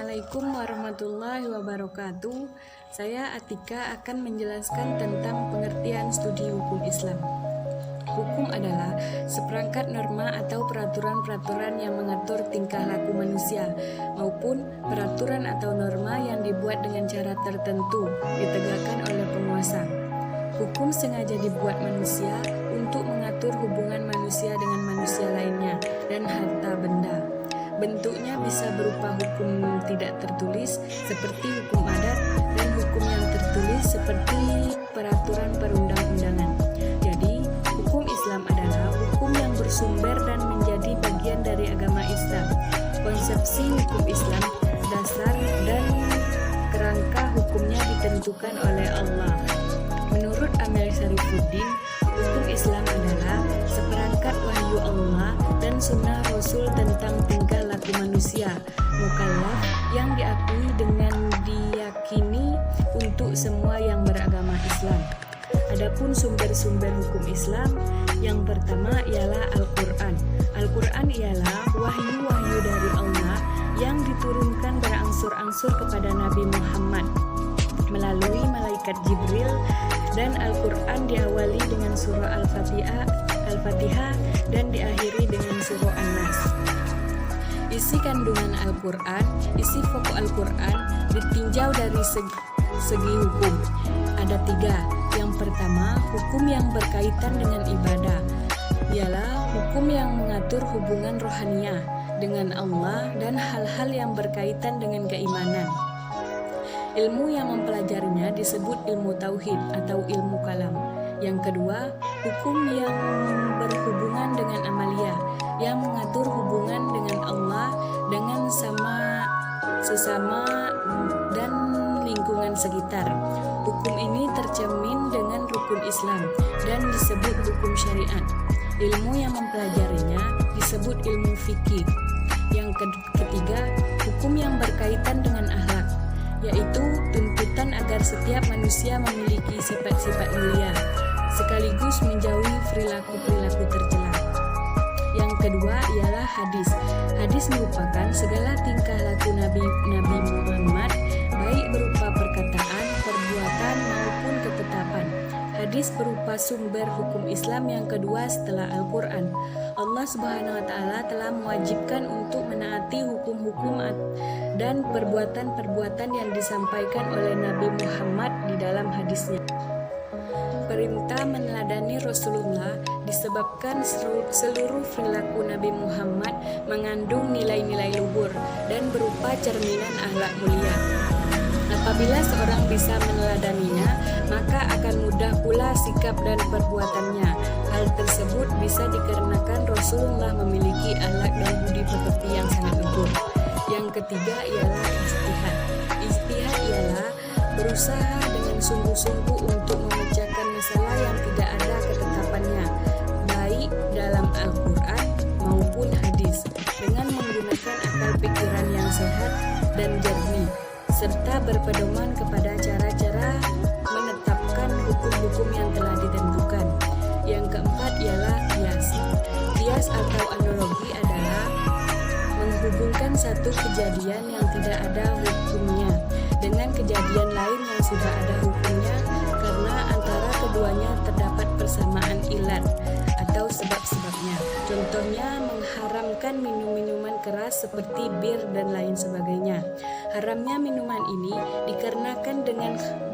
Assalamualaikum warahmatullahi wabarakatuh. Saya Atika akan menjelaskan tentang pengertian studi hukum Islam. Hukum adalah seperangkat norma atau peraturan-peraturan yang mengatur tingkah laku manusia maupun peraturan atau norma yang dibuat dengan cara tertentu ditegakkan oleh penguasa. Hukum sengaja dibuat manusia untuk mengatur hubungan manusia dengan manusia lainnya dan harta benda. Bentuknya bisa berupa hukum tidak tertulis seperti hukum adat dan hukum yang tertulis seperti peraturan perundang-undangan. Jadi, hukum Islam adalah hukum yang bersumber dan menjadi bagian dari agama Islam. Konsepsi hukum Islam, dasar dan kerangka hukumnya ditentukan oleh Allah. Menurut Amir Syarifuddin, hukum Islam adalah seperangkat wahyu Allah dan sunnah Rasul tentang tingkah laku manusia mukallaf yang diakui dengan diyakini untuk semua yang beragama Islam. Adapun sumber-sumber hukum Islam, yang pertama ialah Al-Quran. Al-Quran ialah wahyu-wahyu dari Allah yang diturunkan berangsur-angsur kepada Nabi Muhammad melalui malaikat Jibril, dan Al-Quran diawali dengan surah Al-Fatihah dan diakhiri dengan surah An-Nas. Isi kandungan Al-Quran, isi pokok Al-Quran ditinjau dari segi hukum. Ada 3. Yang pertama, hukum yang berkaitan dengan ibadah, ialah hukum yang mengatur hubungan rohaniah dengan Allah dan hal-hal yang berkaitan dengan keimanan. Ilmu yang mempelajarinya disebut ilmu tauhid atau ilmu kalam. Yang kedua, hukum yang berhubungan dengan amalia, yang mengatur hubungan dengan Allah, dengan sesama dan lingkungan sekitar. Hukum ini tercermin dengan rukun Islam dan disebut hukum syariat. Ilmu yang mempelajarinya disebut ilmu fikih. Yang ketiga, hukum yang berkaitan dengan akhlak, yaitu tuntutan agar setiap manusia memiliki sifat-sifat mulia, sekaligus menjauhi perilaku-perilaku tercela. Yang kedua ialah hadis. Hadis merupakan segala tingkah laku Nabi Muhammad, baik berupa perkataan, perbuatan maupun ketetapan. Hadis berupa sumber hukum Islam yang kedua setelah Al-Quran. Allah Subhanahu wa Ta'ala telah mewajibkan untuk menaati hukum-hukum dan perbuatan-perbuatan yang disampaikan oleh Nabi Muhammad di dalam hadisnya. Perintah meneladani Rasulullah disebabkan seluruh perilaku Nabi Muhammad mengandung nilai-nilai luhur dan berupa cerminan akhlak mulia. Apabila seorang bisa meneladaninya, maka akan mudah pula sikap dan perbuatannya. Hal tersebut bisa dikarenakan Rasulullah memiliki akhlak dan budi pekerti yang sangat luhur. Yang ketiga ialah ijtihad. Ijtihad ialah berusaha dengan sungguh-sungguh untuk memecahkan masalah yang tidak ada ketetapannya, baik dalam Al-Quran maupun hadis, dengan menggunakan akal pikiran yang sehat dan jernih, serta berpedoman kepada cara-cara menetapkan hukum-hukum yang telah ditentukan. Yang keempat ialah qiyas. Qiyas atau analogi adalah menghubungkan satu kejadian yang tidak ada hukumnya dengan kejadian lain yang sudah ada hukumnya, karena antara keduanya terdapat persamaan ilat atau sebab-sebabnya. Contohnya mengharamkan minum-minuman keras seperti bir dan lain sebagainya. Haramnya minuman ini dikarenakan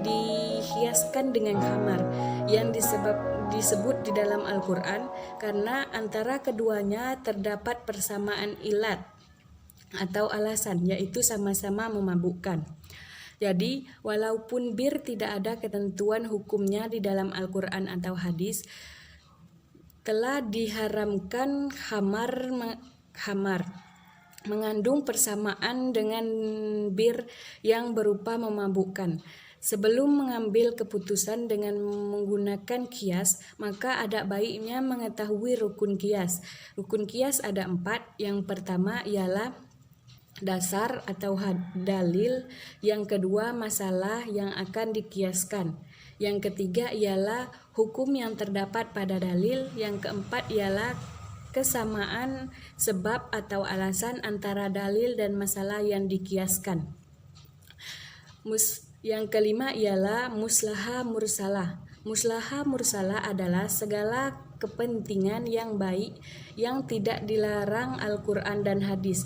dihiaskan dengan khamar yang disebut di dalam Al-Quran, karena antara keduanya terdapat persamaan ilat atau alasan, yaitu sama-sama memabukkan. Jadi, walaupun bir tidak ada ketentuan hukumnya di dalam Al-Quran atau hadis, telah diharamkan khamar mengandung persamaan dengan bir yang berupa memabukkan. Sebelum mengambil keputusan dengan menggunakan qiyas, maka ada baiknya mengetahui rukun qiyas. Rukun qiyas ada 4. Yang pertama ialah dasar atau dalil, yang kedua masalah yang akan dikiaskan, yang ketiga ialah hukum yang terdapat pada dalil, yang keempat ialah kesamaan sebab atau alasan antara dalil dan masalah yang dikiaskan. Yang kelima ialah muslaha mursalah. Muslaha mursalah adalah segala kepentingan yang baik yang tidak dilarang Al-Quran dan hadis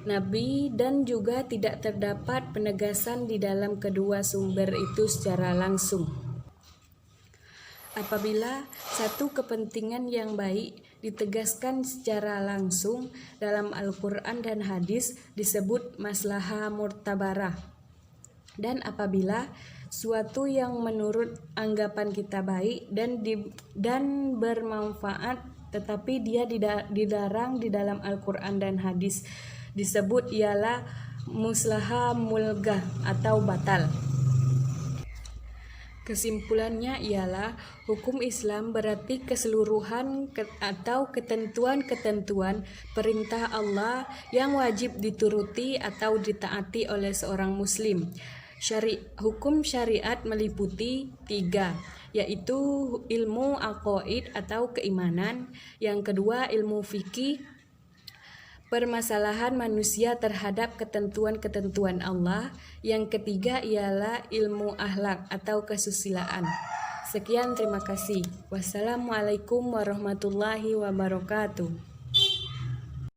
Nabi dan juga tidak terdapat penegasan di dalam kedua sumber itu secara langsung. Apabila satu kepentingan yang baik ditegaskan secara langsung dalam Al-Quran dan hadis disebut maslahah murtabarah. Dan apabila suatu yang menurut anggapan kita baik dan bermanfaat tetapi dia dilarang di dalam Al-Quran dan hadis disebut ialah muslahah mulghah atau batal. Kesimpulannya ialah hukum Islam berarti keseluruhan atau ketentuan-ketentuan perintah Allah yang wajib dituruti atau ditaati oleh seorang muslim. Hukum syariat meliputi 3, yaitu ilmu aqaid atau keimanan, yang kedua ilmu fikih, permasalahan manusia terhadap ketentuan-ketentuan Allah. Yang ketiga ialah ilmu akhlak atau kesusilaan. Sekian, terima kasih. Wassalamualaikum warahmatullahi wabarakatuh.